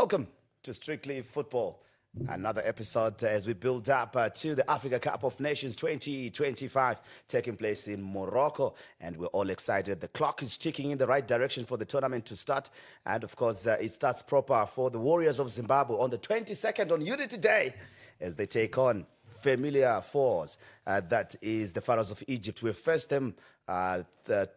Welcome to Strictly Football. Another episode as we build up to the Africa Cup of Nations 2025 taking place in Morocco. And we're all excited. The clock is ticking in the right direction for the tournament to start. And of course, it starts proper for the Warriors of Zimbabwe on the 22nd on Unity Day as they take on familiar foes. That is the Pharaohs of Egypt. We faced them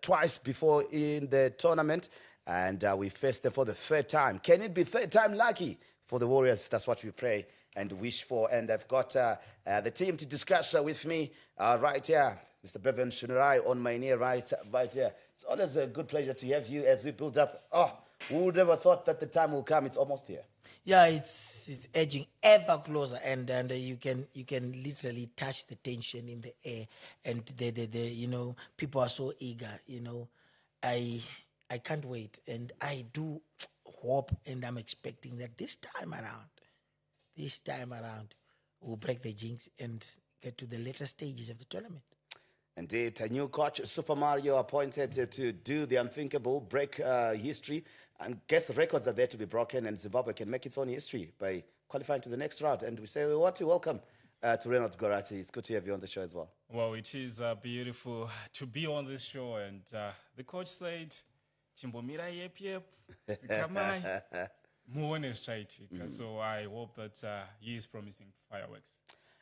twice before in the tournament. And we faced them for the third time. Can it be third time lucky for the Warriors? That's what we pray and wish for. And I've got the team to discuss with me right here. Mr. Bevan Shunurai on my near right here. It's always a good pleasure to have you as we build up. Oh, who would ever thought that the time will come? It's almost here. Yeah, it's edging ever closer, and you can literally touch the tension in the air, and the people are so eager. I can't wait, and I do hope, and I'm expecting that this time around, we'll break the jinx and get to the later stages of the tournament. Indeed, a new coach, Super Mario, appointed to do the unthinkable, break history, and guess records are there to be broken, and Zimbabwe can make its own history by qualifying to the next round. And we say we want to welcome to Reynolds Gorati. It's good to have you on the show as well. Well, it is beautiful to be on this show, and the coach said, Chimbomira yep, zikamai, muone zvichaitika. So I hope that he is promising fireworks.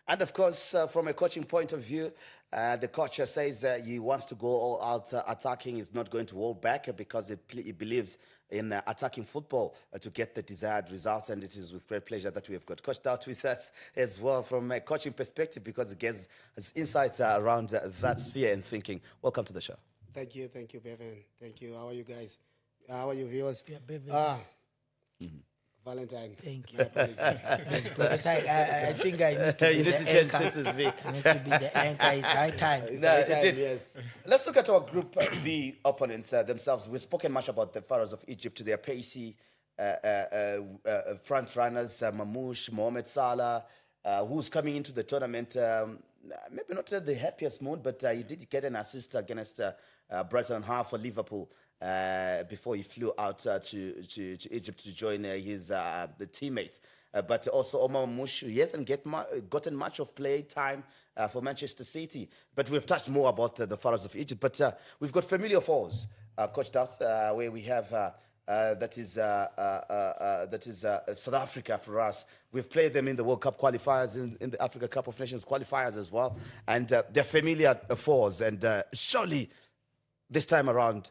And of course, from a coaching point of view, the coach says he wants to go all out attacking. He's not going to hold back because he believes in attacking football to get the desired results. And it is with great pleasure that we have got Coach Dart with us as well from a coaching perspective because it gives us insights around that sphere and thinking. Welcome to the show. Thank you, Bevan. Thank you. How are you guys? How are you, viewers? Yeah, Bevan. Valentine. Thank you. As Professor, I think I need to be the anchor. I need to be the anchor. It's high time. Yes. Let's look at our Group B opponents themselves. We've spoken much about the Pharaohs of Egypt, their pacey front runners, Mamouche, Mohamed Salah, who's coming into the tournament. Maybe not the happiest mood, but he did get an assist against Brighton Hove for Liverpool before he flew out to Egypt to join his the teammates. But also Omar Mush, he hasn't gotten much of play time for Manchester City. But we've touched more about the Pharaohs of Egypt. But we've got familiar foes, Coach Dart, where we have that is South Africa for us. We've played them in the World Cup qualifiers, in the Africa Cup of Nations qualifiers as well. And they're familiar foes. And surely this time around,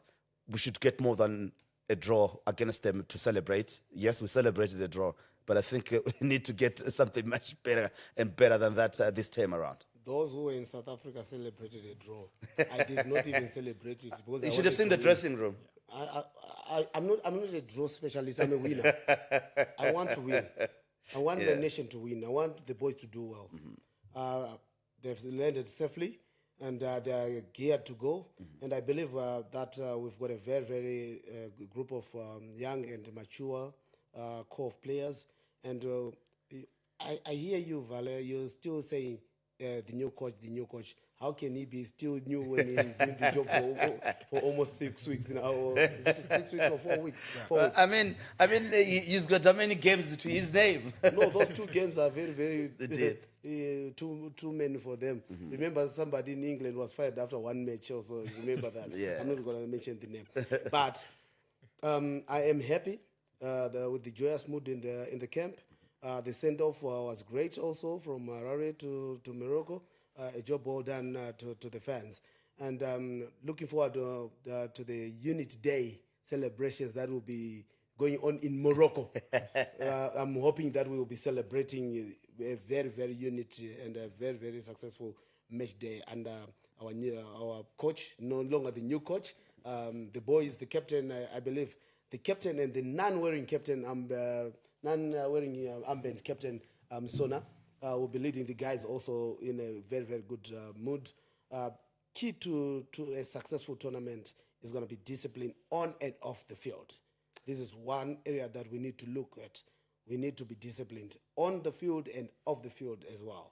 we should get more than a draw against them to celebrate. Yes, we celebrated the draw, but I think we need to get something much better and better than that this time around. Those who were in South Africa celebrated a draw. I did not even celebrate it. Because You should have seen the dressing room. I'm not a draw specialist. I'm a winner. I want to win. I want the nation to win. I want the boys to do well. They've landed safely, and they are geared to go. And I believe that we've got a very, very good group of young and mature core of players. And I hear you, Vale. You're still saying the new coach. How can he be still new when he's in the job for almost 6 weeks now? Or is it 6 weeks or 4 weeks? 4 weeks. I mean, he's got how many games to his name? No, those 2 games are very, very too many for them. Remember, somebody in England was fired after 1 match also. Remember that? Yeah. I'm not going to mention the name. But I am happy with the joyous mood in the camp. The send-off was great also from Harare to Morocco. A job well done to the fans. And looking forward to the Unity Day celebrations that will be going on in Morocco. I'm hoping that we will be celebrating a very, very unity and a very, very successful match day. And our coach, no longer the new coach, the boys, the captain, I believe, the captain and the non-wearing captain, non-wearing armband captain, Sona, will be leading the guys also in a very, very good mood. Key to a successful tournament is going to be discipline on and off the field. This is one area that we need to look at. We need to be disciplined on the field and off the field as well.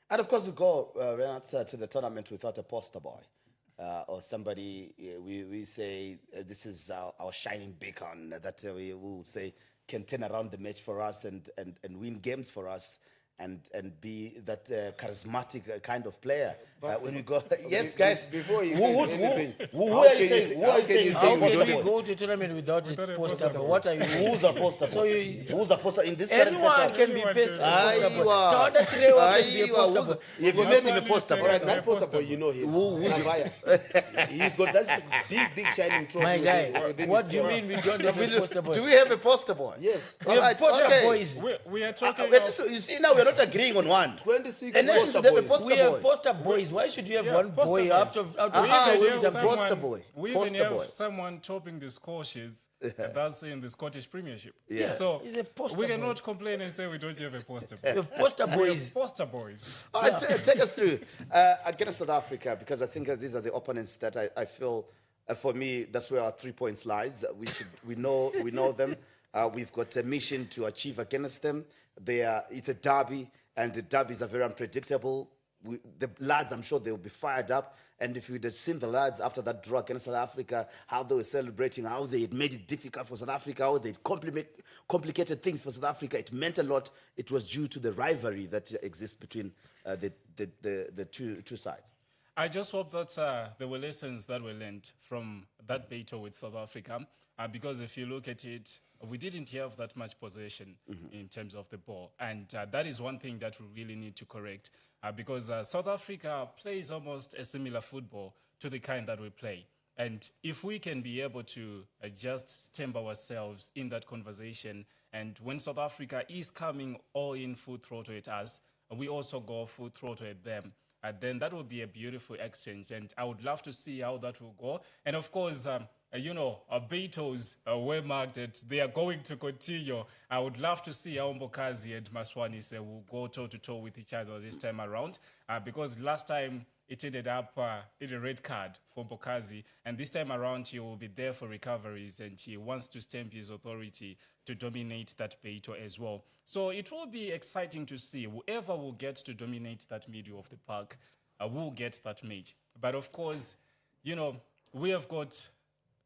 And of course, we go to the tournament without a poster boy. Or somebody, we say, this is our shining beacon, that we will say, can turn around the match for us and win games for us and be that charismatic kind of player. When we go, yes, guys. Before you say anything, who are you saying? Who are you saying? How can we go to a tournament without a poster boy? What are you saying? Who's a poster boy? Who's a poster in this current Anyone setup? can be poster boy. Aiwa. Tawanda Chirewa can be a Aiwa. poster boy. If you made him a poster all boy, right, my poster boy, you know him. Navaya. He's got that big shining trophy. My guy, within what his, do you mean we don't have a poster boy? do we have a poster boy? Yes. We have poster boys. We are talking So you see, now we're not agreeing on one. 26 A nation poster should have a boys. poster We have boy. poster boys. Why should you have one poster boy boys. out of Ah, We we even is have a poster boy. We even Poster have boy. someone topping the score sheets that's in the Scottish Premiership. Yeah. So He's a poster we boy. cannot complain and say we don't have a poster We boy. have poster We have boys. poster boys. All right, take us through against South Africa, because I think these are the opponents that I feel, for me, that's where our 3 points lies. We know them. We've got a mission to achieve against them. It's a derby, and the derbies are very unpredictable. The lads, I'm sure they'll be fired up. And if you'd have seen the lads after that draw against South Africa, how they were celebrating, how they had made it difficult for South Africa, how they complicated things for South Africa, it meant a lot. It was due to the rivalry that exists between the two sides. I just hope that there were lessons that were learned from that battle with South Africa, because if you look at it, we didn't have that much possession in terms of the ball. And that is one thing that we really need to correct, because South Africa plays almost a similar football to the kind that we play. And if we can be able to just stamp ourselves in that conversation, and when South Africa is coming all in full throttle at us, we also go full throttle at them. Then that will be a beautiful exchange, and I would love to see how that will go. And of course, our battles were marked that they are going to continue. I would love to see how Mbokazi and Maswanise will go toe-to-toe with each other this time around, because last time it ended up in a red card for Mbokazi, and this time around he will be there for recoveries, and he wants to stamp his authority to dominate that battle as well. So it will be exciting to see whoever will get to dominate that middle of the park will get that match. But of course, we have got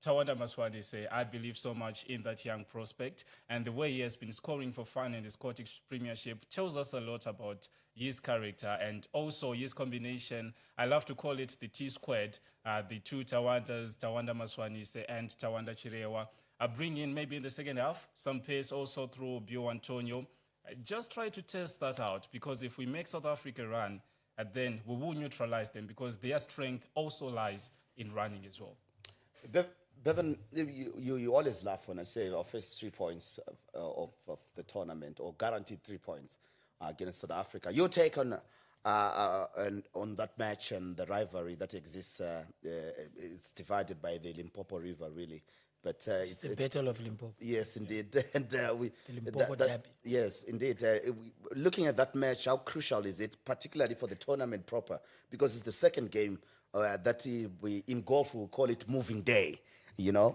Tawanda Maswanise. I believe so much in that young prospect, and the way he has been scoring for fun in the Scottish Premiership tells us a lot about his character and also his combination. I love to call it the T-squared, the two Tawandas, Tawanda Maswanise and Tawanda Chirewa. Bring in maybe in the second half some pace also through Bio Antonio. Just try to test that out, because if we make South Africa run, then we will neutralize them, because their strength also lies in running as well. Bevan, you always laugh when I say our first 3 points of the tournament, or guaranteed 3 points against South Africa. Your take on that match and the rivalry that exists? It's divided by the Limpopo River, really. But It's the Battle of Limpopo. yes, indeed. And The Limpopo Derby. yes, indeed. Looking at that match, how crucial is it, particularly for the tournament proper? Because it's the second game that we in golf will call it moving day.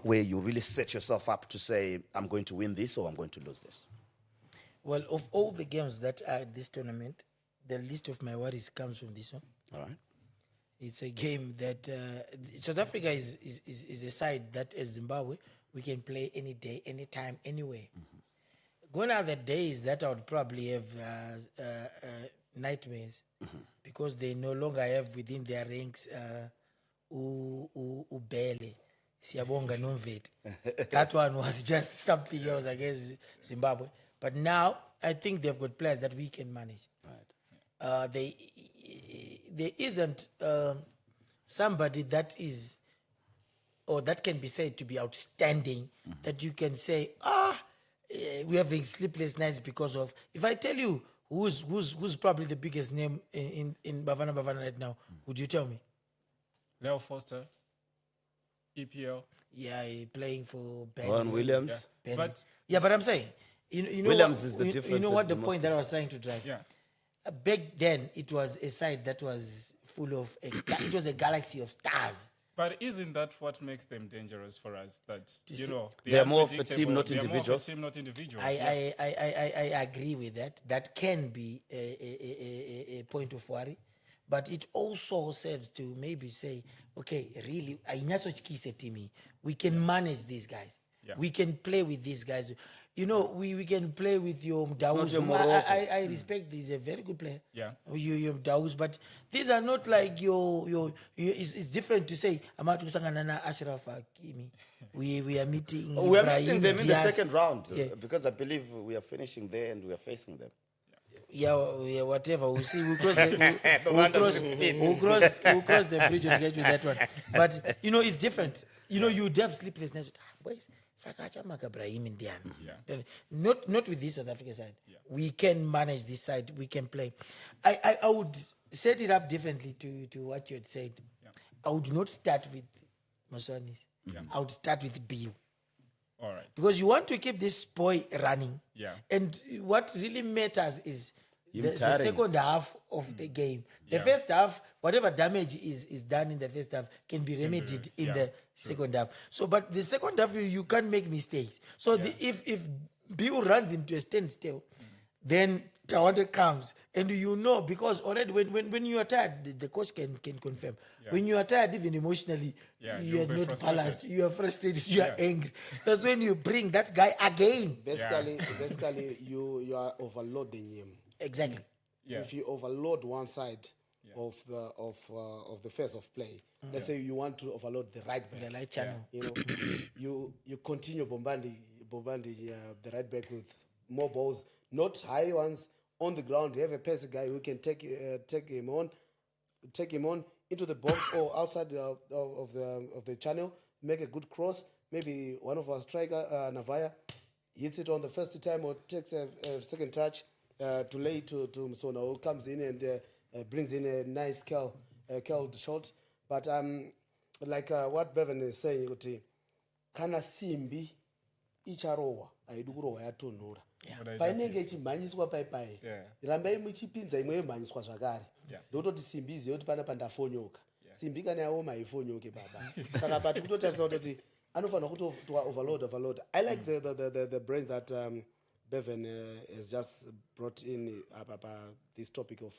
Where you really set yourself up to say, I'm going to win this or I'm going to lose this. Well, of all the games that are at this tournament, the least of my worries comes from this one. All right. It's a game that South Africa is a side that, as Zimbabwe, we can play any day, anytime, anywhere. Gone are the days that I would probably have nightmares, because they no longer have within their ranks Ubele, Siyabonga Nomvete. That one was just something else against Zimbabwe. But now I think they've got players that we can manage. Right. There isn't somebody that is, or that can be said to be outstanding, that you can say, we're having sleepless nights because of. If I tell you who's probably the biggest name in Bafana right now, would you tell me? Leo Foster, EPL. Yeah, he playing for Ben. Ron Williams. Yeah. But But I'm saying, you know Williams what, is the you difference know at what the the most point that I was trying to drive. yeah, Back then, it was a side that was full of it was a galaxy of stars. but isn't that what makes them dangerous for us? That They are more of a team, unpredictable- not they are more of a individuals. team, not individuals. I agree with that. That can be a point of worry, but it also serves to maybe say, okay, really, we can manage these guys. Yeah. We can play with these guys. You know, we can play with your Daouz. your Morocco. I respect this. He's a very good player. Yeah. Your Daouz, but these are not like it's different to say Amatu Sanganana Ashraf Hakimi. We are meeting. We are Ibrahim meeting them in the Diaz. second round Yeah. because I believe we are finishing there and we are facing them. Yeah, whatever. We'll see. We'll cross the, we'll cross the bridge and get to that one. But, you know, it's different. You know, you'd have sleepless nights. Boys, Sakacha Makabrahim Indian. Not with this South Africa side. We can manage this side. We can play. I would set it up differently to what you had said. I would not start with Moswanis. I would start with Biu. All right. Because you want to keep this boy running. Yeah. And what really matters is the tiring. second half of the game. The first half, whatever damage is done in the first half can be remedied in the second half. So, but the second half, you can't make mistakes. So if Bill runs into a standstill, then Tawante comes. And you know, because already when you are tired, the coach can confirm. When you are tired, even emotionally, you you'll are be not frustrated. balanced. You are frustrated. You are angry. That's when you bring that guy again. Basically, you are overloading him. Exactly. Yeah. If you overload one side of the phase of play, let's say you want to overload the right back. The light channel. You know, you continue bombarding the right back with more balls, not high ones on the ground. You have a pace guy who can take him on into the box or outside of the channel, make a good cross. Maybe one of our striker, Navaya, hits it on the first time or takes a second touch to lay to Msona, who comes in and brings in a nice curled shot. But like what Bevan is saying, kuti kana simbi icharowa aidu kurowa yatonhora painenge ichimhanyiswa paipai rambai muchipinza imwe yomhanyiswa zvakare ndototi simbi izive kuti pana pandafonyoka simbi kana yaoma haifonyoke baba saka pati kutotarisa kutoti anofanira kuti overload. I like the brain that Bevan has just brought in this topic of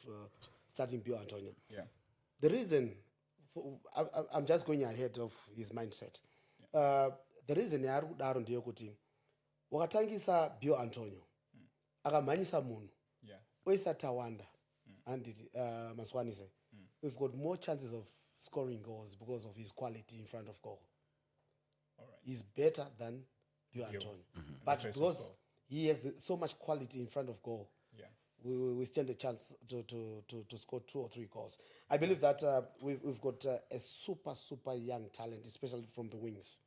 starting Bio Antonio. The reason I'm just going ahead of his mindset. The reason yaari kudaro ndeyekuti wakatangisa Bio Antonio akamhanyisa munhu oisa Tawanda handiti Maswanise, we've got more chances of scoring goals because of his quality in front of goal. He's better than Bio Antonio. But because he has so much quality in front of goal, we stand a chance to score 2 or 3 goals. I believe that we've got a super young talent, especially from the wings.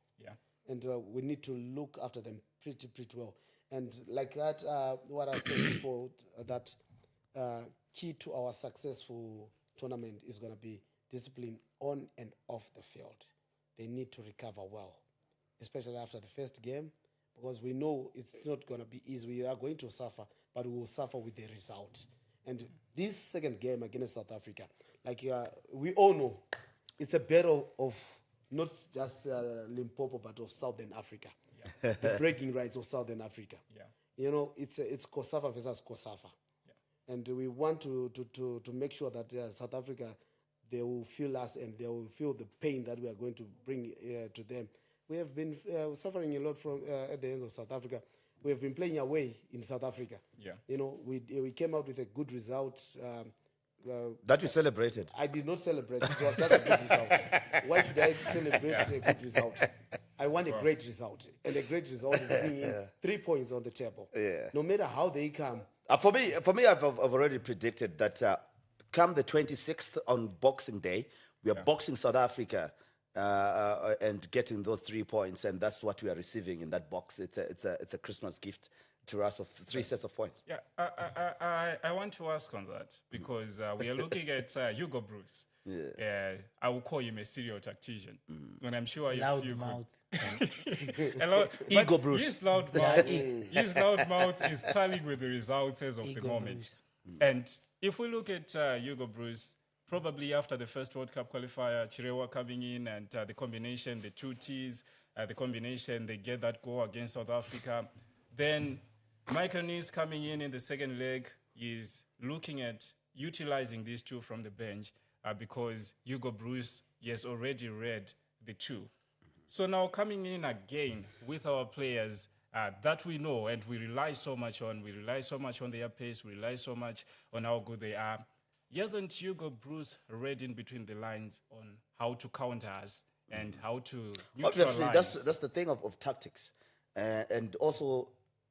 And we need to look after them pretty well. And like that, what I said before, that key to our successful tournament is going to be discipline on and off the field. They need to recover well, especially after the first game, because we know it's not going to be easy. We are going to suffer, but we will suffer with the result. And this second game against South Africa, like we all know, it's a battle of not just Limpopo, but of Southern Africa. The breaking rights of Southern Africa. You know, it's COSAFA versus COSAFA. And we want to make sure that South Africa, they will feel us and they will feel the pain that we are going to bring to them. We have been suffering a lot from at the end of South Africa. We have been playing away in South Africa. You know, we came out with a good result. That you celebrated. I did not celebrate. It was just a good result. Why should I celebrate a good result? I want a great result. And a great result is bringing 3 points on the table. No matter how they come. For me, I've already predicted that come the 26th on Boxing Day, we are boxing South Africa and getting those 3 points, and that's what we are receiving in that box. It's a Christmas gift to us of 3 sets of points. I want to ask on that because we are looking at Hugo Bruce. I will call him a serial tactician, and I'm sure Loud you mouth. Ego Bruce. His loud mouth is tallying with the results as of the moment. And if we look at Hugo Bruce, probably after the first World Cup qualifier, Chirewa coming in and the combination, the 2 T's, the combination, they get that goal against South Africa. Then Michael Nice coming in the second leg is looking at utilizing these 2 from the bench because Hugo Bruce has already read the 2. So now coming in again with our players that we know and we rely so much on. We rely so much on their pace. We rely so much on how good they are. Hasn't Hugo Bruce read in between the lines on how to counter us and how to neutralize? Obviously, that's the thing of tactics. And also,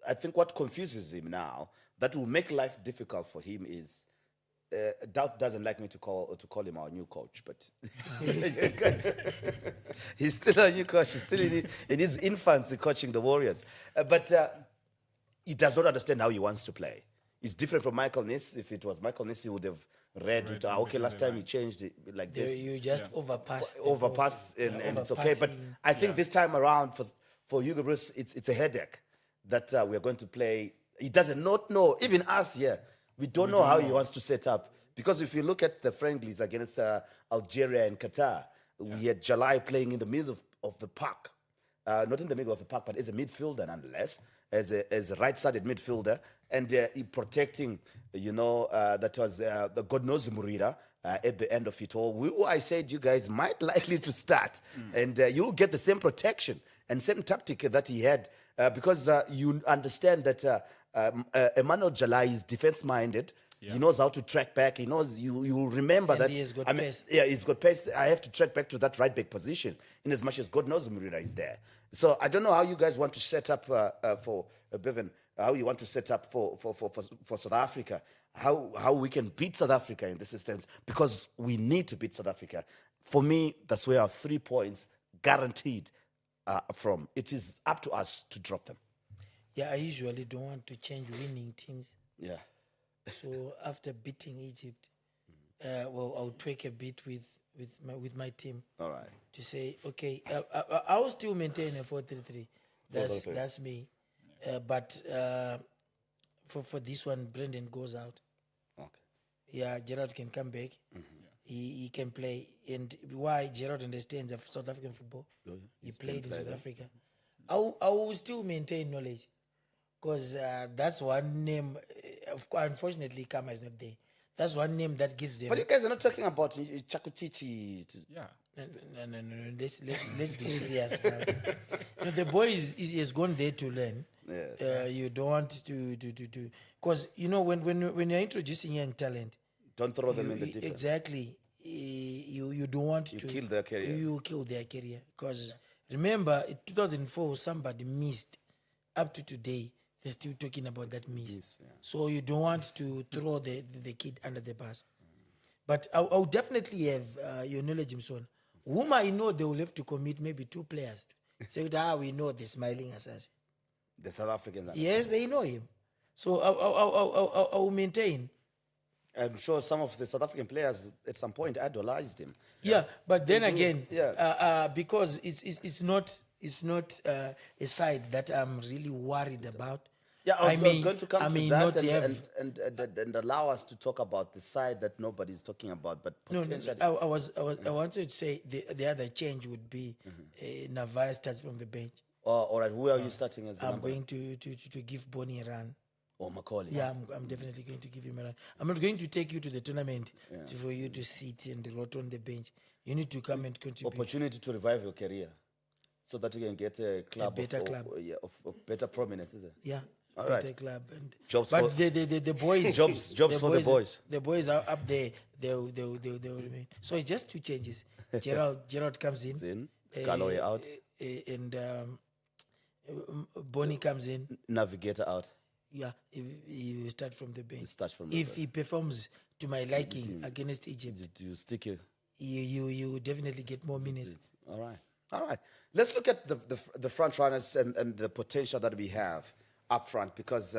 I think what confuses him now, that will make life difficult for him is, Doubt doesn't like me to call him our new coach, but he's still a new coach. He's still in his infancy coaching the Warriors. But he does not understand how he wants to play. It's different from Michael Niss. If it was Michael Niss, he would have read it. Okay, last time he changed it like this. You just overpass. And it's okay. But I think this time around, for Hugo Bruce, it's a headache that we are going to play. He doesn't not know. Even us here, we don't know how he wants to set up. Because if you look at the friendlies against Algeria and Qatar, we had Jalai playing in the middle of the park. Not in the middle of the park, but as a midfielder nonetheless, as a right-sided midfielder, and he protecting, that was the God knows Murira at the end of it all. I said you guys might likely to start, and you'll get the same protection and same tactic that he had, because you understand that Emmanuel Jalai is defense-minded. Yeah. He knows how to track back. He knows you will remember and that. He has got pace. Yeah, he's got pace. I have to track back to that right back position, in as much as God knows Murira is there. So I don't know how you guys want to set up for Bevan. How you want to set up for South Africa. How we can beat South Africa in this instance, because we need to beat South Africa. For me, that's where our 3 points guaranteed from. It is up to us to drop them. Yeah, I usually don't want to change winning teams. Yeah. So after beating Egypt, I'll tweak a bit with my team. All right. To say, okay, I will still maintain a 4-3-3. That's me. But for this one, Brendan goes out. Okay. Yeah, Gerard can come back. He can play. And why Gerard understands of South African football? He played in South Africa. I will still maintain knowledge. Because that's one name. Unfortunately, Kama is not there. That's one name that gives them. But you guys are not talking about Chakutichi. Yeah. No. Let's be serious, man. The boy has gone there to learn. Yes. You don't want to because when you're introducing young talent, don't throw them in the deep end. Exactly. You don't want to kill their career. You kill their career. Because remember, in 2004, somebody missed. Up to today, they're still talking about that miss. Yes, yeah. So you don't want to throw the kid under the bus. But I'll definitely have your knowledge, Mson. Whom I know they will have to commit maybe 2 players. Say, we know the smiling assassin. The South Africans. Yes, they know him. So I'll maintain. I'm sure some of the South African players at some point idolized him. Yeah, but then again, Yeah. because it's not a side that I'm really worried about. Yeah, I was going to come to that not and allow us to talk about the side that nobody's talking about, but potentially. No. I wanted to say the other change would be Navai starts from the bench. All right, who are you starting as? I'm going to give Bonnie a run. Or Macaulay. Yeah, I'm definitely going to give him a run. I'm not going to take you to the tournament for you to sit and rot on the bench. You need to come and contribute. Opportunity to revive your career, so that you can get a club, of better prominence, is it? Yeah. All better right. Club and jobs but for the boys jobs for the boys. The boys are up there. They'll remain. So it's just 2 changes. Gerald comes in. Galloway out. And Bonnie comes in. Navigator out. Yeah, he will start from the bench. If he performs to my liking against Egypt, you stick it. You will definitely get more minutes. All right. Let's look at the front runners and the potential that we have up front, because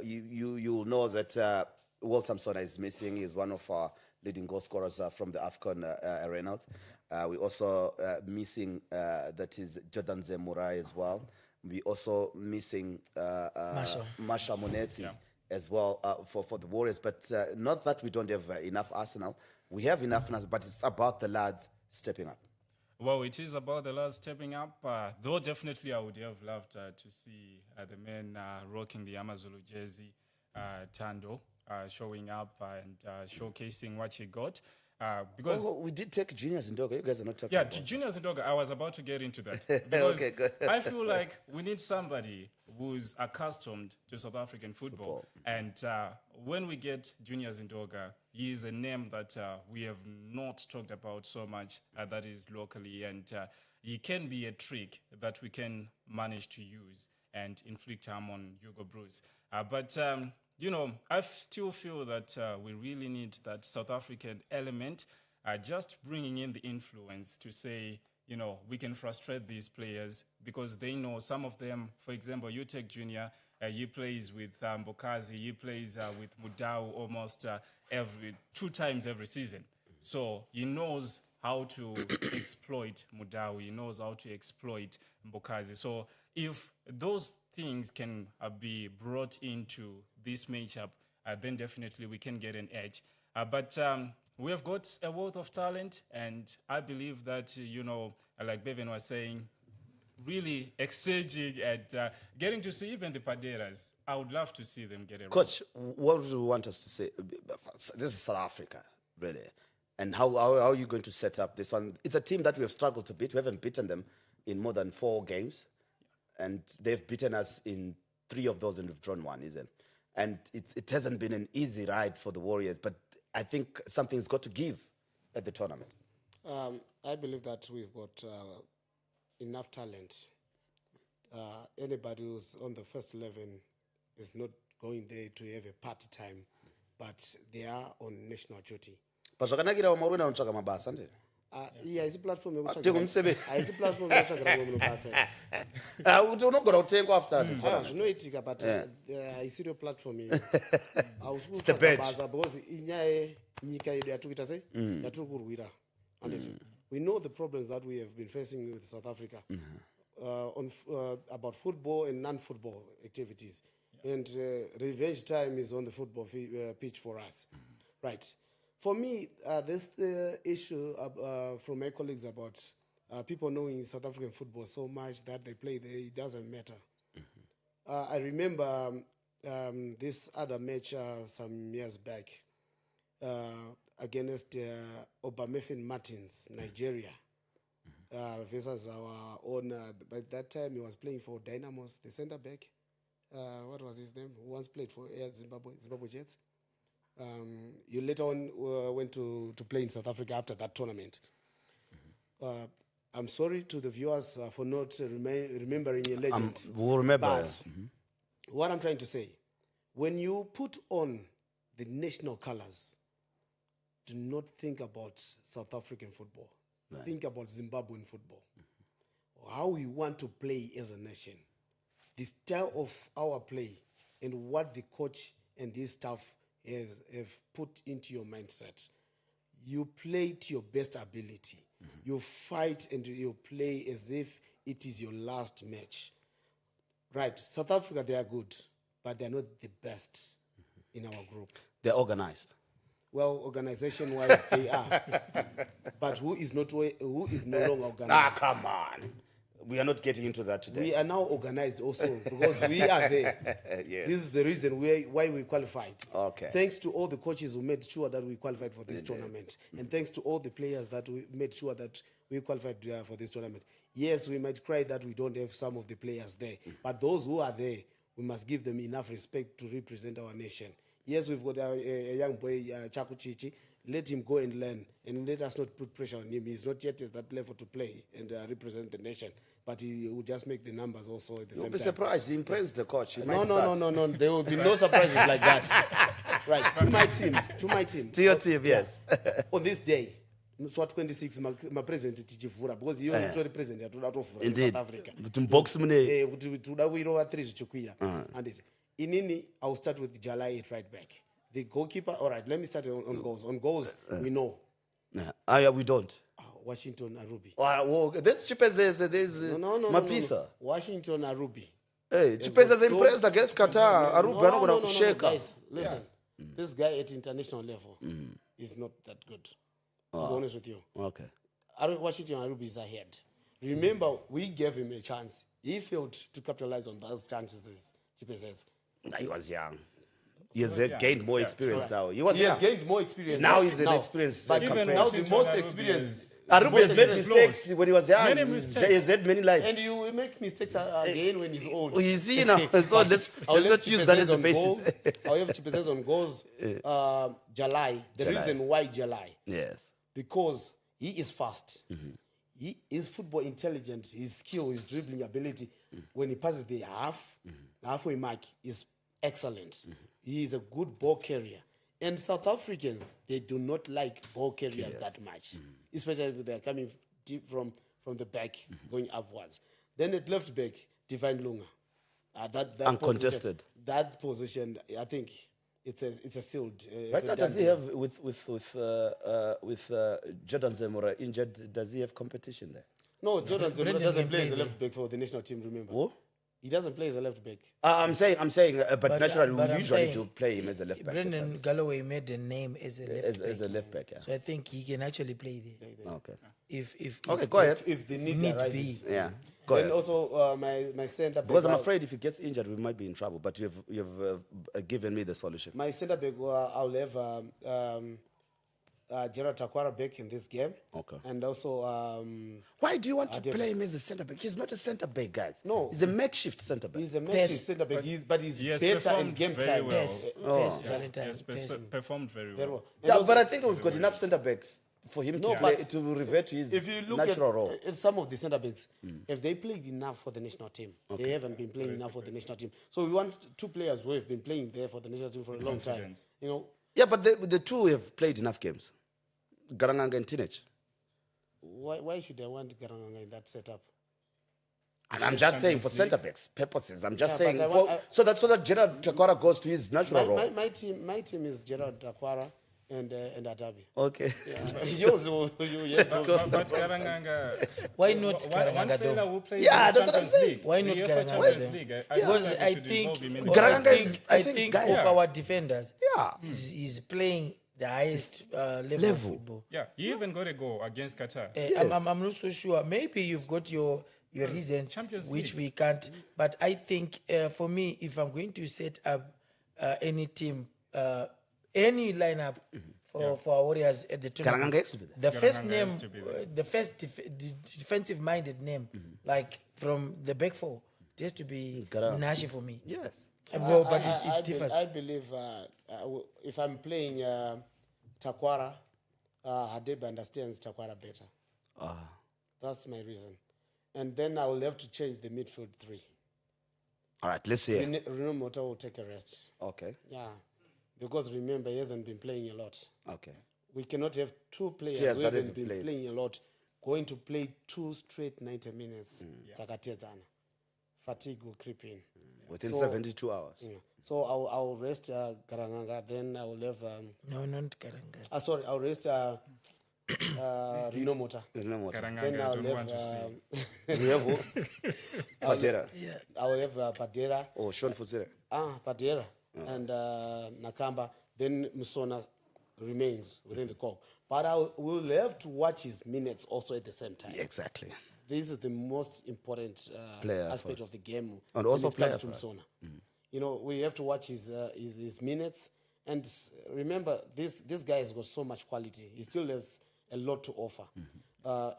you know that Walter Msona is missing. He's one of our leading goal scorers from the AFCON arenas. We also missing that is Jordan Zemurai as well. We also missing Masha Monetsi as well for the Warriors. But not that we don't have enough arsenal. We have enough, but it's about the lads stepping up. Well, it is about the lads stepping up. Though definitely I would have loved to see the men rocking the Amazulu jersey, Tando, showing up and showcasing what he got. Because we did take Juniors and Ndoga. You guys are not talking about Juniors and Ndoga. I was about to get into that. Because okay, good. I feel like we need somebody who's accustomed to South African football. And when we get Junior Zindoga, he is a name that we have not talked about so much, that is locally. And he can be a trick that we can manage to use and inflict harm on Hugo Bruce. But I still feel that we really need that South African element, just bringing in the influence to say, we can frustrate these players because they know some of them. For example, you take Junior, he plays with Mbokazi, he plays with Mudau almost 2 times every season. So he knows how to exploit Mudau, he knows how to exploit Mbokazi. So if those things can be brought into this matchup, then definitely we can get an edge. But we have got a wealth of talent, and I believe that, like Bevan was saying, really exchanging and getting to see even the Paderas. I would love to see them get it Coach, what do you want us to say? This is South Africa, really. And how are you going to set up this one? It's a team that we have struggled to beat. We haven't beaten them in more than 4 games. And they've beaten us in 3 of those, and we've drawn 1, isn't it? And it hasn't been an easy ride for the Warriors, but I think something's got to give at the tournament. I believe that we've got enough talent. Anybody who's on the first 11 is not going there to have a party time, but they are on national duty. But zvakanakira Mauruna unotsvaka mabasa ndizvo. Yeah, it's a platform. Take umsebe. It's a platform. Kuti unogona kutengwa after the tournament. Zvinoitika, but isiriyo platform iyi. It's the bench. Because inyaya nyika yedu yatukita sei yaturi kurwira. We know the problems that we have been facing with South Africa about football and non-football activities. And revenge time is on the football pitch for us. Right. For me, there's the issue from my colleagues about people knowing South African football so much that they play there, it doesn't matter. I remember this other match some years back against Obamefin Martins, Nigeria, versus our own. By that time, he was playing for Dynamos, the center back. What was his name? Who once played for Zimbabwe Jets. You later on went to play in South Africa after that tournament. I'm sorry to the viewers for not remembering a legend. We'll remember. But what I'm trying to say, when you put on the national colors, do not think about South African football. Right. Think about Zimbabwean football. How we want to play as a nation. The style of our play and what the coach and his staff have put into your mindset. You play to your best ability. You fight and you play as if it is your last match. Right, South Africa, they are good, but they're not the best in our group. They're organized. Well, organization-wise, they are. But who is no longer organized? Come on. We are not getting into that today. We are now organized also because we are there. Yes. This is the reason why we qualified. Okay. Thanks to all the coaches who made sure that we qualified for this tournament. And thanks to all the players that we made sure that we qualified for this tournament. Yes, we might cry that we don't have some of the players there. But those who are there, we must give them enough respect to represent our nation. Yes, we've got a young boy, Chaku Chichi. Let him go and learn, and let us not put pressure on him. He's not yet at that level to play and represent the nation, but he will just make the numbers also at the same time. You'll be surprised. He impressed the coach. No. There will be no surprises like that. Right, to my team. To your team, yes. On this day, so 26, my president tichivura because you are president in South Africa. Box mune. Toda kuirova 3 zvichikwira. And inini, I will start with Jalai at right back. The goalkeeper, all right, let me start on goals. On goals, we know. Yeah, we don't. Washington Arubi. Well, this Chipeza, there's Mapisa. Washington Arubi. Hey, Chipeza is impressed against Qatar. Arubi, I'm going to shake up. Guys, listen, this guy at international level is not that good, to be honest with you. Okay. Washington Arubi is ahead. Remember, we gave him a chance. He failed to capitalize on those chances, Chipeza. He was young. He has Yeah. gained more Yeah, experience true. now. He was He has young. gained more experience. Now he's an experienced But Even campaign. now watching the most John Arubi experience. Arubi has made Most mistakes when he was young. Many He mistakes. has had many lives. And you will make mistakes again when he's old. You see now, so let's I'll not use that as a basis. I'll have Chipesez on goals. Jalai. The Jalai. reason why Jalai. Yes. Because he is fast. He is football intelligence, his skill, his dribbling ability. When he passes the halfway mark is excellent. He is a good ball carrier. And South Africans, they do not like ball carriers that much, especially if they're coming deep from the back, going upwards. Then at left back, Divine Lunga. That Uncontested. position, I think it's a sealed. It's Right a now, done does he deal. have with Jordan Zemura injured? Does he have competition there? No, Jordan Zemura Brendan doesn't can play as a play left back for the national team. Remember, Who? he doesn't play as a left back. I'm saying, but naturally but we I'm usually saying do play him as a left back. at Brendan times. Galloway made a name as a left back. As a left back, yeah. So I think he can actually play there. Okay. If Go ahead. If the need need arises. be. Yeah. Go And ahead. also my centre back. Because I'm afraid if he gets injured, we might be in trouble. But you've given me the solution. My centre back, I'll have Gerard Takwara back in this game. Okay. And also, Why do you want to play him as a centre back? He's not a centre back, guys. No. He's a makeshift centre back. he's a Pass. matching centre back, but he's He has better in performed game very time. well. Pass, Oh. pass, He Valentine, has pass. performed very Very well. well. And Yeah, also, but I think we've got enough centre backs for him No, to play, but to revert to his if you look natural role. at some of the centre backs, if they played enough for the national team, they haven't been playing enough for the national team. So we want two players who have been playing there for the national team for a long time. Confidence. You know, Yeah, but the two have played enough games. Garanganga and Teenage. why should I want Garanganga in that setup? And I'm just saying for centre backs purposes. I'm just Yeah, saying but I want- so that Gerard Takwara goes to his natural role. My team is Gerard Takwara and Atabi. Okay. Yours, yes. But Karanganga, Why not one Karanganga fella though? who plays Yeah, in the that's what I'm Champions saying. League. Why not The UEFA Karanganga Champions then? League, Because feel like I we should think, involve him in I the Garanganga is- think, I I think think guys- of Yeah. our defenders, Yeah. he's playing the highest level of Level. football. Yeah, he even got a goal against Qatar. I'm not so sure. Maybe you've got your reason, Champions which League. we can't. But I think for me, if I'm going to set up any team, any lineup for our Warriors at the tournament, Garanganga has to be there. the first Garanganga name, has to be there. the first defensive-minded name, like from the back four, it has to be Garang. Nashi for me. Yes. Well, but it differs. I believe if I'm playing Takwara, Hadebe understands Takwara better. That's my reason. And then I will have to change the midfield three. All right, let's hear. Reno Mota will take a rest. Okay. Yeah. Because remember, he hasn't been playing a lot. Okay. We cannot have two players Players who that haven't haven't been played. playing a lot going to play 2 straight 90 minutes. Zakatezana. Fatigue will creep in. Within So- 72 hours. So I'll rest Karanganga. Then I will have. No, not Karanga. Sorry, I'll rest Reno Mota. Reno Mota. Then Karanganga, I I'll don't want to see. have. We have who? Padera. I will have Padera. Oh, Sean Fusire. Padera and Nakamba. Then Musona remains within the core. But we'll have to watch his minutes also at the same time. Exactly. This is the most important Player aspect first. of the game. And when also it player comes to first. Musona. You know, we have to watch his minutes. And remember, this guy has got so much quality. He still has a lot to offer.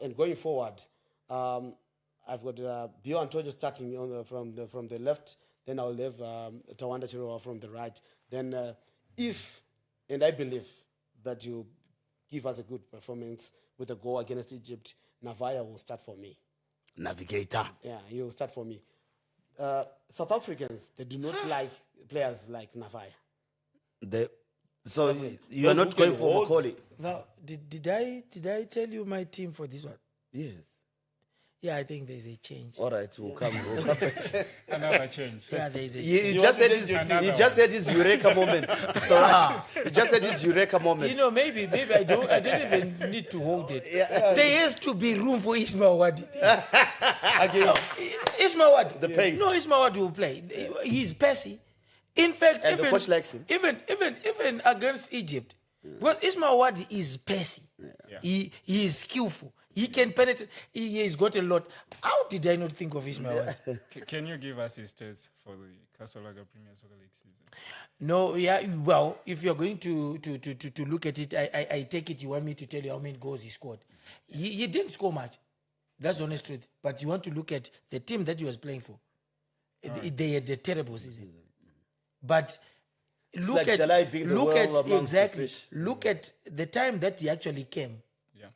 And going forward, I've got Bio Antonio starting from the left. Then I'll have Tawanda Chirowa from the right. Then and I believe that you give us a good performance with a goal against Egypt, Navaya will start for me. Navigator. Yeah, he will start for me. South Africans, they do not like players like Navaya. So you are Those not who going can for hold- Macaulay? Now, did I tell you my team for this one? Yes. Yeah, I think there's a change. All right, we'll come. We'll come back. Another change. Yeah, there's a He change. just said Another he just said his eureka moment. It's all right. He just said his eureka moment. You know, maybe I don't even need to hold it. There has to be room for Ismail Wadi. Again, Ismail Wadi. The pace. No, Ismail Wadi will play. He's passy. In fact, And the coach likes him. even against Egypt, because Ismail Wadi is passy. Yeah. He is skillful. He can penetrate. He's got a lot. How did I not think of Ismail? Can you give us his stats for the Casolaga Premier Soccer League season? No, yeah. Well, if you're going to look at it, I take it you want me to tell you how many goals he scored. He didn't score much. That's the honest truth. But you want to look at the team that he was playing for. They had a terrible season. But look like Jalai being the look world at amongst the exactly. fish. Look at the time that he actually came. Yeah.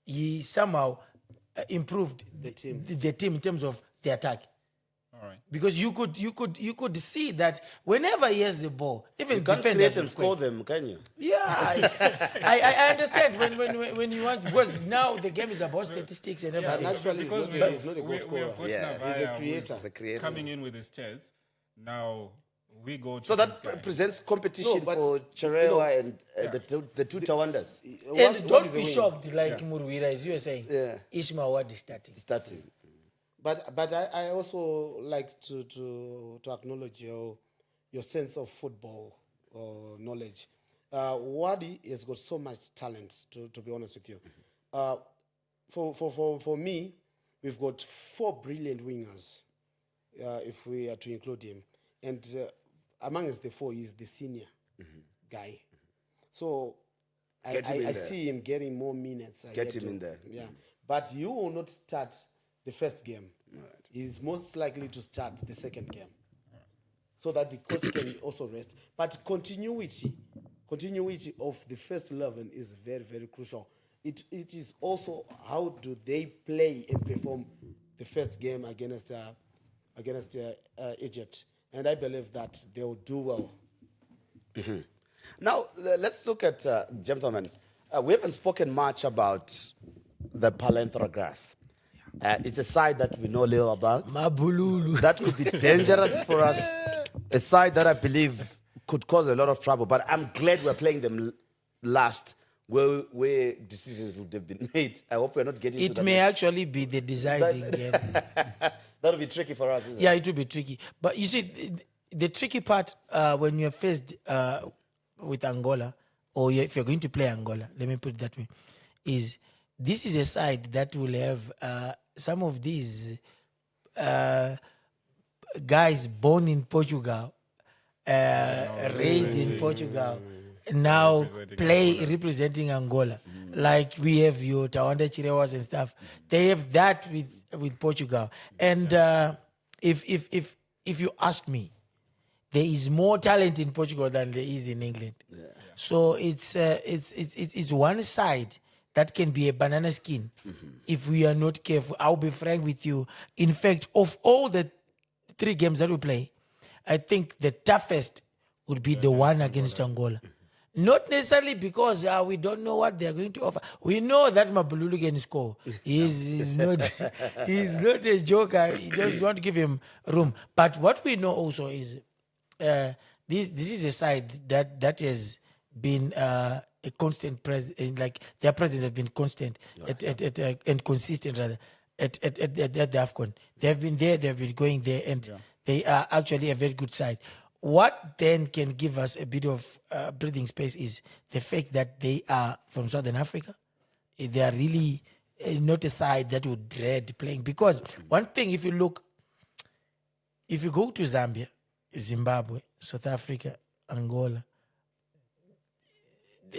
He somehow improved the team in terms of the attack. All right. Because you could see that whenever he has the ball, even You can't defenders create and will score quit. them, can you? Yeah, I understand when you want, because now the game is about statistics and everything. naturally, Because he's not a goal we scorer. have got Yeah. Navaya He's a who's creator. He's a creator. coming in with his stats. Now we go to So this guy. that presents competition No, but, for Cherewa and the two Tawanders And don't be shocked like Muruira, as you were saying. Yeah. Ismail Wad is starting. starting. But I also like to acknowledge your sense of football knowledge. Wadi has got so much talent, to be honest with you. For me, we've got 4 brilliant wingers, if we are to include him. And amongst the 4, he's the senior guy. So I Get him in there. see him getting more minutes. Get him in there. Yeah. But you will not start the first game. He's most likely to start the second game. So that the coach can also rest. But continuity of the first 11 is very, very crucial. It is also how do they play and perform the first game against Egypt. And I believe that they will do well. Now, let's look at, gentlemen, we haven't spoken much about the Palenthra grass. It's a side that we know little about. Mabululu. That could be dangerous for us. A side that I believe could cause a lot of trouble. But I'm glad we're playing them last, where decisions would have been made. I hope we're not getting to It that may next. actually be the deciding game. That'll be tricky for us, isn't it? Yeah, it will be tricky. But you see, the tricky part when you're faced with Angola, or if you're going to play Angola, let me put it that way, is this is a side that will have some of these guys born in Portugal, raised in Portugal, now representing Angola. Like we have your Tawanda Chirewas and stuff. They have that with Portugal. And if you ask me, there is more talent in Portugal than there is in England. Yeah. So it's one side that can be a banana skin if we are not careful. I'll be frank with you. In fact, of all the 3 games that we play, I think the toughest would be the one against Angola. Not necessarily because we don't know what they're going to offer. We know that Mabululu can score. He's not a joker. You don't want to give him room. But what we know also is this is a side that has been a constant presence. Like their presence has been constant and consistent rather at the AFCON. They have been there. They have been going there, and they are actually a very good side. What then can give us a bit of breathing space is the fact that they are from Southern Africa. They are really not a side that would dread playing. Because one thing, if you go to Zambia, Zimbabwe, South Africa, Angola,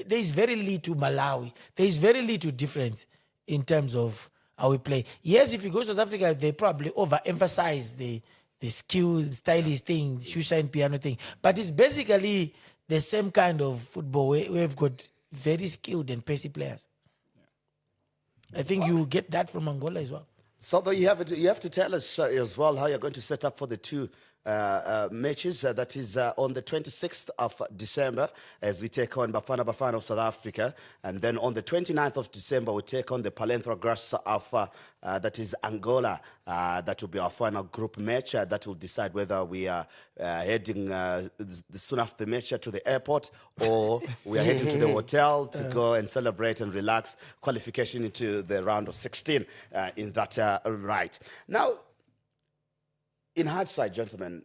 there is very little Malawi. There is very little difference in terms of how we play. Yes, if you go to South Africa, they probably overemphasize the skill, stylish thing, shoe shine piano thing. But it's basically the same kind of football where we've got very skilled and pacey players. Yeah. I think you get that from Angola as well. So you have to tell us as well how you're going to set up for the 2 matches. That is on the 26th of December as we take on Bafana of South Africa. And then on the 29th of December, we take on the Palenthra Grass of that is Angola. That will be our final group match. That will decide whether we are heading soon after the match to the airport or we are heading to the hotel to go and celebrate and relax qualification into the round of 16 in that right. Now, in hindsight, gentlemen,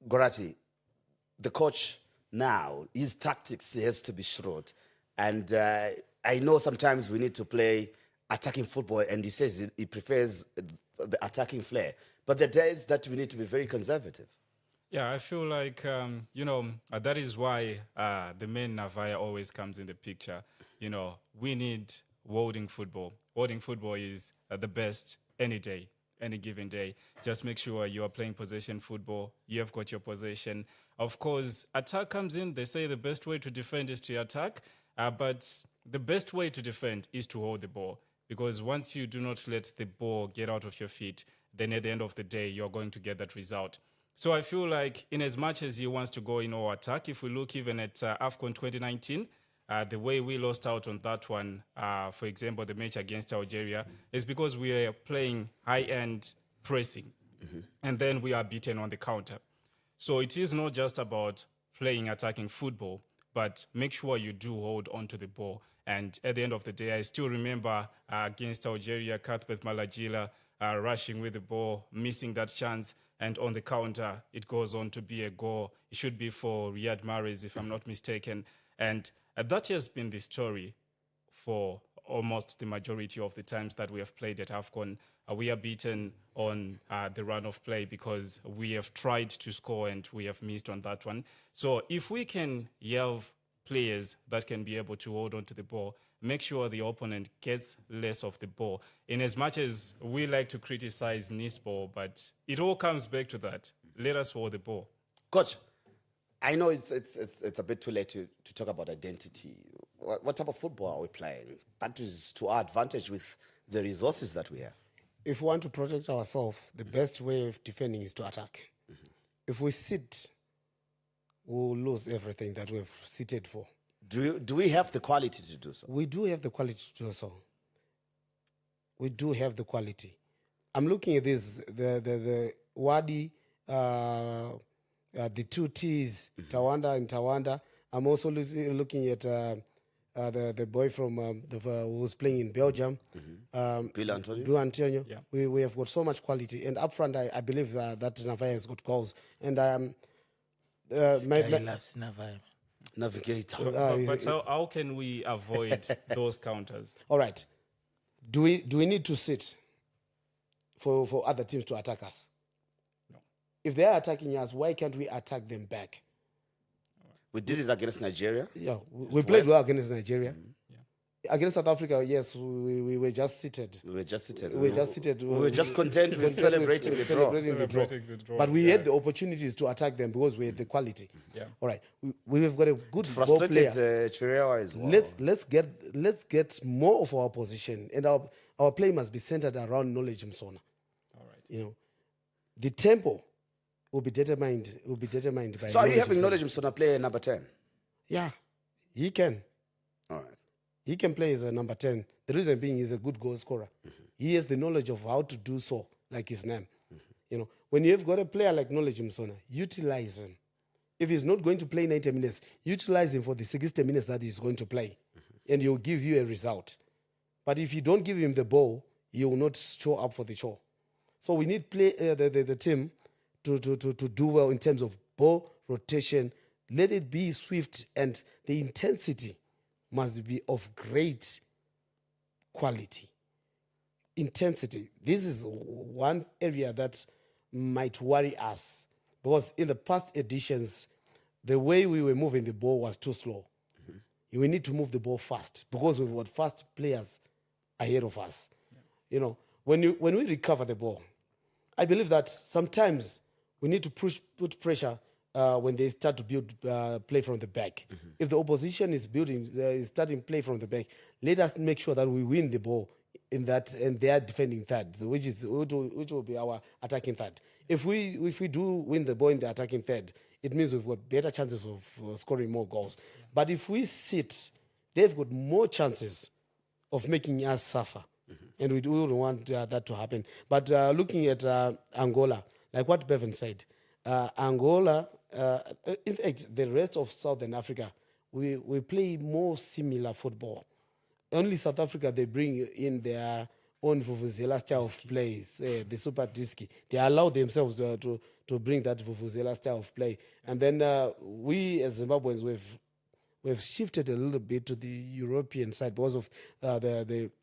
Gorati, the coach now, his tactics has to be shrewd. And I know sometimes we need to play attacking football, and he says he prefers the attacking flair. But there are days that we need to be very conservative. Yeah, I feel like, that is why the main Navaya always comes in the picture. We need holding football. Holding football is the best any day, any given day. Just make sure you are playing possession football. You have got your possession. Of course, attack comes in. They say the best way to defend is to attack. But the best way to defend is to hold the ball. Because once you do not let the ball get out of your feet, then at the end of the day, you're going to get that result. So I feel like in as much as he wants to go in our attack, if we look even at AFCON 2019, the way we lost out on that one, for example, the match against Algeria, is because we are playing high-end pressing, and then we are beaten on the counter. So it is not just about playing attacking football, but make sure you do hold on to the ball. And at the end of the day, I still remember against Algeria, Cuthbert Malajila rushing with the ball, missing that chance. And on the counter, it goes on to be a goal. It should be for Riyad Mahrez, if I'm not mistaken. And that has been the story for almost the majority of the times that we have played at AFCON. We are beaten on the run of play because we have tried to score and we have missed on that one. So if we can have players that can be able to hold on to the ball, make sure the opponent gets less of the ball. In as much as we like to criticize Nisball, but it all comes back to that. Let us hold the ball. Coach, I know it's a bit too late to talk about identity. What type of football are we playing? That is to our advantage with the resources that we have. If we want to protect ourselves, the best way of defending is to attack. If we sit, we'll lose everything that we've seated for. Do we have the quality to do so? We do have the quality to do so. We do have the quality. I'm looking at this, the Wadi, the two T's, Tawanda and Tawanda. I'm also looking at the boy from who's playing in Belgium, Bill Antonio. Bill Antonio. Yeah. We have got so much quality. And up front, I believe that Navaya has got goals. And This guy loves Navaya. Navigator. But how can we avoid those counters? all right. Do we need to sit for other teams to attack us? No. If they are attacking us, why can't we attack them back? We did it against Nigeria. Yeah, we played well against Nigeria. Against South Africa, yes, we were just seated. We were just seated. We were just seated. We were just content with celebrating the draw. Celebrating the draw, But we yeah. had the opportunities to attack them because we had the quality. Yeah. All right, we have got a good ball Frustrated player. Chirewa as well. Let's get more of our position, and our play must be centered around Knowledge Msona. All right. You know, the tempo will be determined. By. So are you having Msona. Knowledge Msona play number 10? Yeah, he can. All right. He can play as a number 10. The reason being he's a good goal scorer. He has the knowledge of how to do so, like his name. You know, when you've got a player like Knowledge Msona, utilize him. If he's not going to play 90 minutes, utilize him for the 60 minutes that he's going to play. And he'll give you a result. But if you don't give him the ball, he will not show up for the show. So we need the team to do well in terms of ball rotation. Let it be swift, and the intensity must be of great quality. Intensity. This is one area that might worry us, because in the past editions, the way we were moving the ball was too slow. We need to move the ball fast because we've got fast players ahead of us. You know, when we recover the ball, I believe that sometimes we need to put pressure when they start to build play from the back. If the opposition is starting play from the back, let us make sure that we win the ball in that, and they are defending third, which will be our attacking third. If we do win the ball in the attacking third, it means we've got better chances of scoring more goals. But if we sit, they've got more chances of making us suffer. And we don't want that to happen. But looking at Angola, like what Bevan said, Angola, in fact, the rest of Southern Africa, we play more similar football. Only South Africa, they bring in their own Vuvuzela style of play, the Super Disky. They allow themselves to bring that Vuvuzela style of play. And then we, as Zimbabweans, we've shifted a little bit to the European side because of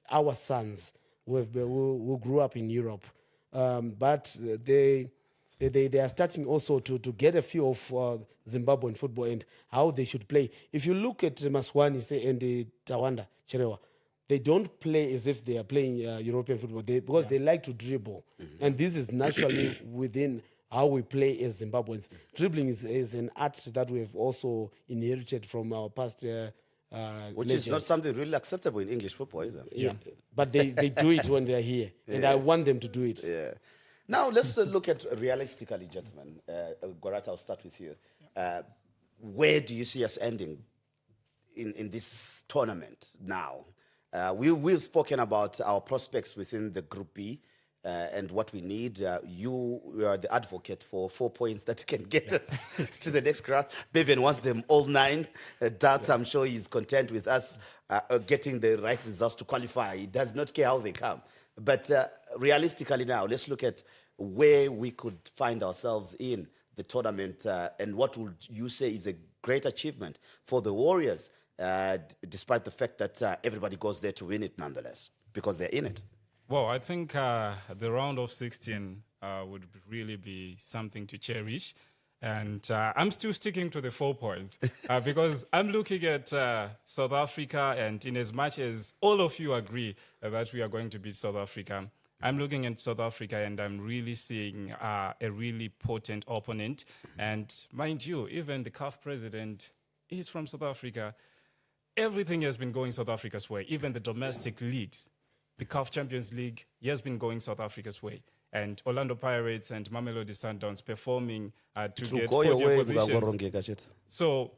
our sons who grew up in Europe. But they are starting also to get a feel of Zimbabwean football and how they should play. If you look at Maswani and Tawanda Cherewa, they don't play as if they are playing European football because they like to dribble. And this is naturally within how we play as Zimbabweans. Dribbling is an art that we have also inherited from our past Which is not something really acceptable in English football, is it? Yeah. But they do it when they're here. And I want them to do it. Yeah. Now, let's look at realistically, gentlemen. Gorata, I'll start with you. Where do you see us ending in this tournament now? We've spoken about our prospects within the Group B and what we need. You are the advocate for 4 points that can get us to the next round. Bevan wants them all 9. That I'm sure he's content with us getting the right results to qualify. He does not care how they come. But realistically now, let's look at where we could find ourselves in the tournament and what would you say is a great achievement for the Warriors, despite the fact that everybody goes there to win it nonetheless, because they're in it. Well, I think the round of 16 would really be something to cherish. And I'm still sticking to the 4 points because I'm looking at South Africa, and in as much as all of you agree that we are going to beat South Africa, I'm looking at South Africa and I'm really seeing a really potent opponent. And mind you, even the CAF president is from South Africa. Everything has been going South Africa's way, even the domestic leagues. The CAF Champions League has been going South Africa's way. And Orlando Pirates and Mamelodi Sundowns performing to get podium positions. So,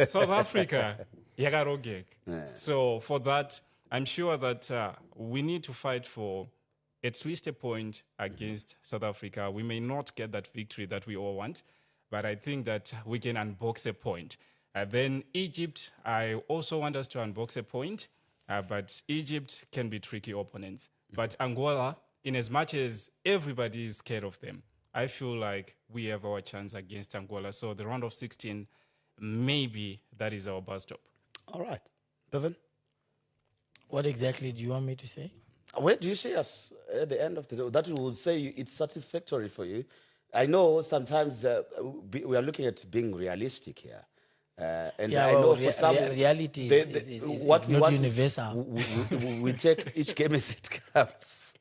South Africa, yagarogek. So for that, I'm sure that we need to fight for at least a point against South Africa. We may not get that victory that we all want, but I think that we can unbox a point. Then Egypt, I also want us to unbox a point, but Egypt can be tricky opponents. But Angola, in as much as everybody is scared of them, I feel like we have our chance against Angola. So the round of 16, maybe that is our bus stop. All right. Bevan? What exactly do you want me to say? Where do you see us at the end of the day? That will say it's satisfactory for you. I know sometimes we are looking at being realistic here. And I know for some reality is not universal. We take each game as it comes.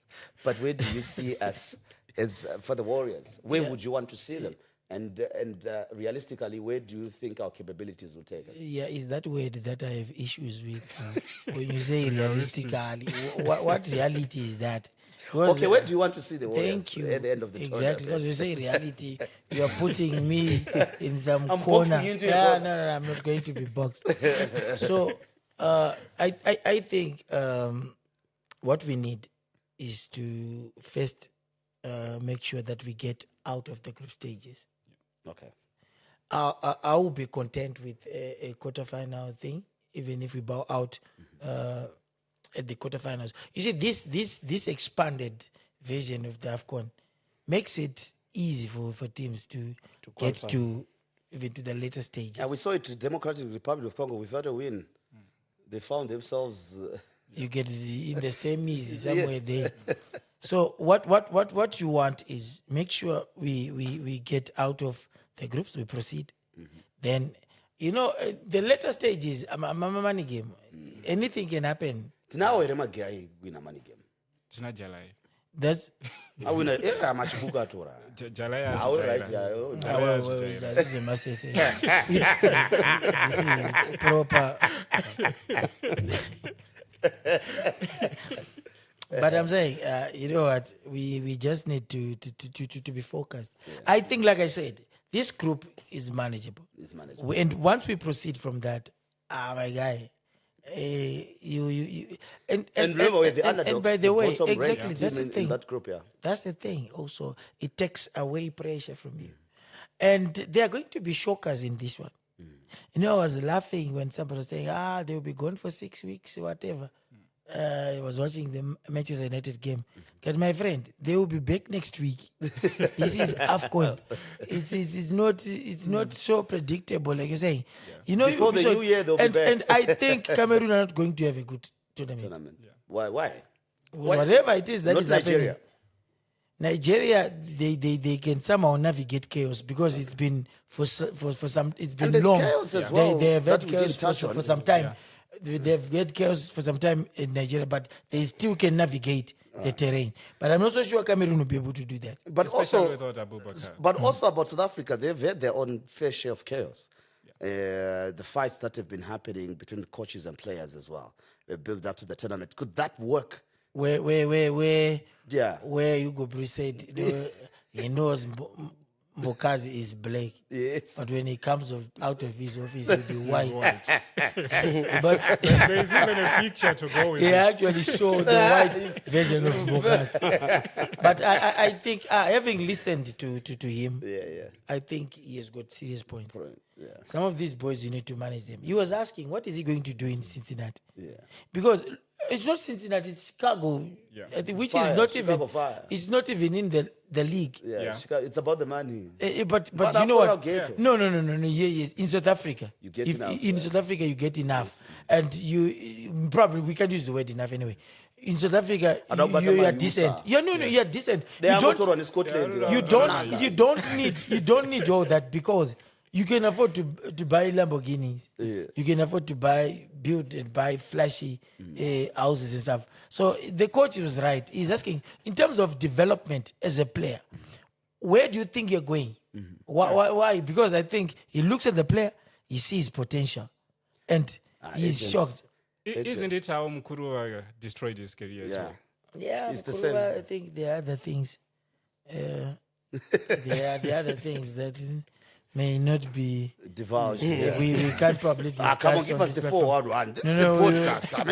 But where do you see us as for the Warriors? Where would you want to see them? And realistically, where do you think our capabilities will take us? Yeah, is that word that I have issues with? When you say realistically, what reality is that? Because where do you want to see the Warriors thank you. At the end of the tournament? Exactly, because you say reality, you are putting me in some I'm corner. boxing into a corner. No, I'm not going to be boxed. So I think what we need is to first make sure that we get out of the group stages. Okay. I will be content with a quarterfinal thing, even if we bow out at the quarterfinals. You see, this expanded version of the AFCON makes it easy for teams to get to even to the later stages. And we saw it in the Democratic Republic of Congo without a win. They found themselves... you get in the semis somewhere there. So what you want is make sure we get out of the groups, we proceed. Then, the later stages, a money game. Anything can happen. Now we're a guy win a money game. That's I win a match Bugatura. This is proper. But I'm saying, you know what? We just need to be focused. Yeah. I think, like I said, this group is manageable. It's manageable. And once we proceed from that, my guy, you and remember, we're the underdogs. And by the way, exactly, that's the thing. In that group, yeah. That's the thing. Also, it takes away pressure from you, and there are going to be shockers in this one. I was laughing when somebody was saying, they'll be gone for 6 weeks or whatever. I was watching the Manchester United game. But my friend, they will be back next week. This is AFCON. It's not so predictable, like you're saying. You know, Before the new year, they'll be back. And I think Cameroon are not going to have a good tournament. Why? Whatever it is that Not is Nigeria. happening. Nigeria, they can somehow navigate chaos because it's been for some. It's been And there's long. chaos as well They have that had we didn't chaos touch on. for some time. They've had chaos for some time in Nigeria, but they still can navigate the terrain. But I'm not so sure Cameroon will be able to do that. But Especially also, without Abubakar. but also about South Africa, they've had their own fair share of chaos. The fights that have been happening between the coaches and players as well. They built up to the tournament. Could that work? Where Yeah. Hugo Bruce said he knows Mbokazi is black. Yes. But when he comes out of his office, he'll be white. But There's even a picture to go with he it. actually showed the white version of Mbokazi. But I think, having listened to him, I think he has got serious points. Yeah. Some of these boys, you need to manage them. He was asking, what is he going to do in Cincinnati? Yeah. Because it's not Cincinnati, it's Chicago, I think, which Fire, is not Chicago even Fire. it's not even in the league. Yeah. It's about the money. But But you know I'll what? get it. No. Yes. In South Africa, You get if, enough, in South Africa you get enough, and you probably we can't use the word enough anyway. In South Africa, I don't you are bother my decent. user. You're decent. They You are don't. motor on Scotland. You don't need all that because you can afford to buy Lamborghinis. You can afford to build and buy flashy houses and stuff. So the coach was right. He's asking in terms of development as a player, where do you think you're going? Why? Because I think he looks at the player, he sees potential, and he's shocked. Isn't it how Mkuru destroyed his career as well? Yeah, It's the Mkuruwa, same. I think there are other things. There are the other things that may not be. Divulged. We can't probably discuss. Come on, give on us this the platform. forward one. This is No, the no, podcast. I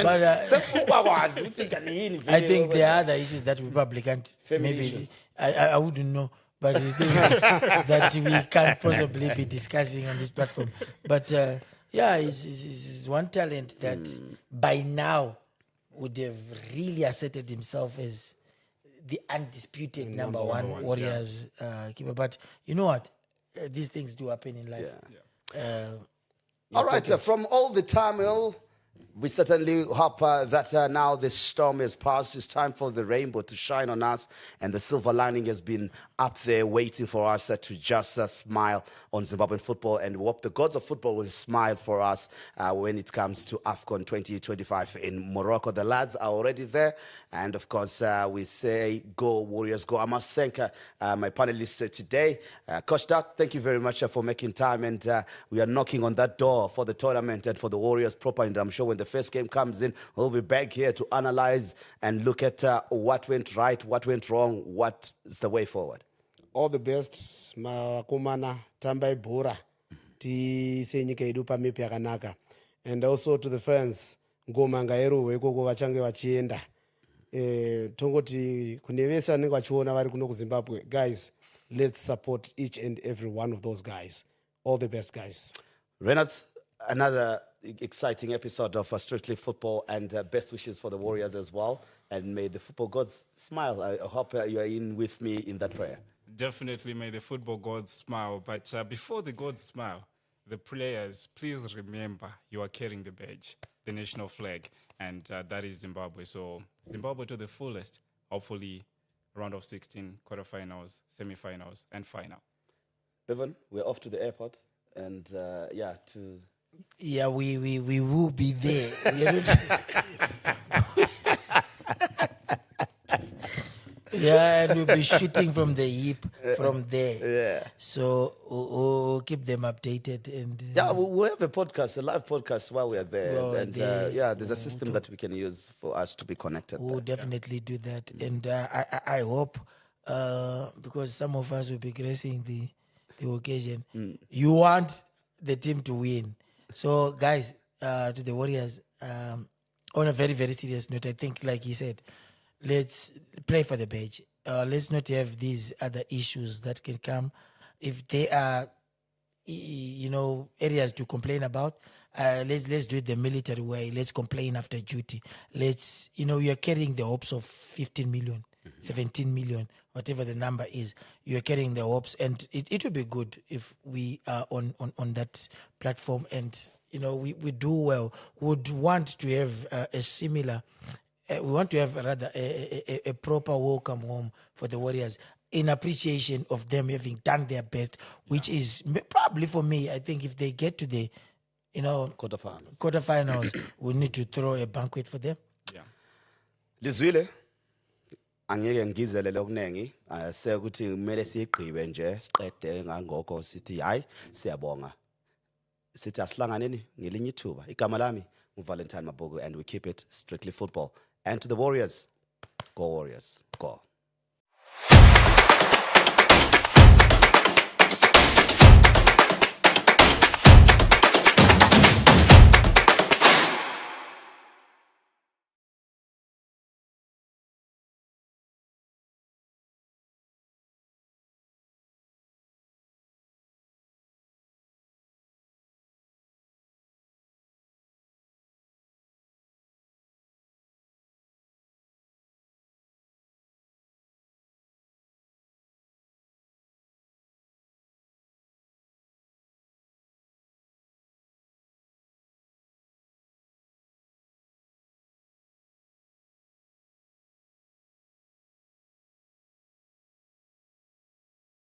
mean, but, I think there are other issues that we probably can't. Maybe issues. I wouldn't know, but the things that we can't possibly be discussing on this platform. But he's one talent that by now would have really asserted himself as the undisputed number one Warriors keeper. But you know what? These things do happen in life. All right, from all the turmoil, we certainly hope that now the storm has passed. It's time for the rainbow to shine on us, and the silver lining has been up there waiting for us to just smile on Zimbabwean football, and we hope the gods of football will smile for us when it comes to AFCON 2025 in Morocco. The lads are already there, and of course, we say, go Warriors, go. I must thank my panelists today. Coach Duck, thank you very much for making time, and we are knocking on that door for the tournament and for the Warriors proper, and I'm sure when the first game comes in, we'll be back here to analyze and look at what went right, what went wrong, what is the way forward. All the best, makumana tambai bora tise nyika yedu pamepi yakanaka, and also to the fans ngoma ngairohwe ikoko vachange vachienda tongoti kune vese vanenge vachiona vari kuno kuZimbabwe, guys, let's support each and every one of those guys. All the best, guys. Renat, another exciting episode of Strictly Football, and best wishes for the Warriors as well, and may the football gods smile. I hope you are in with me in that prayer. Definitely may the football gods smile. But before the gods smile, the players, please remember you are carrying the badge, the national flag, and that is Zimbabwe. So Zimbabwe to the fullest, hopefully round of 16, quarterfinals, semifinals, and final. Bevan, we're off to the airport, and Yeah, we will be there. We are not- and we'll be shooting from the hip from there. Yeah. So we'll keep them updated. And Yeah, we'll have a podcast, a live podcast while we are there. Well, and there's a system that we can use for us to be connected. we'll definitely do that. And I hope, because some of us will be gracing the occasion, you want the team to win. So, guys, to the Warriors, on a very, very serious note, I think, like he said, let's play for the badge. Let's not have these other issues that can come. If they are, areas to complain about, let's do it the military way. Let's complain after duty. Let's, you're carrying the hopes of 15 million, 17 million, whatever the number is. You're carrying the hopes, and it would be good if we are on that platform, and we do well. Would want to have a similar. We want to have rather a proper welcome home for the Warriors in appreciation of them having done their best, which is probably for me. I think if they get to the quarterfinals, we need to throw a banquet for them. Yeah. Lizwile angeke ngizelele okuningi sekuthi kumele sigqibe nje siqede ngangoko sithi hayi siyabonga sithi asihlanganeni ngelinye ithuba igama lami nguValentine Mabugu and we keep it strictly football and to the Warriors, go Warriors, go.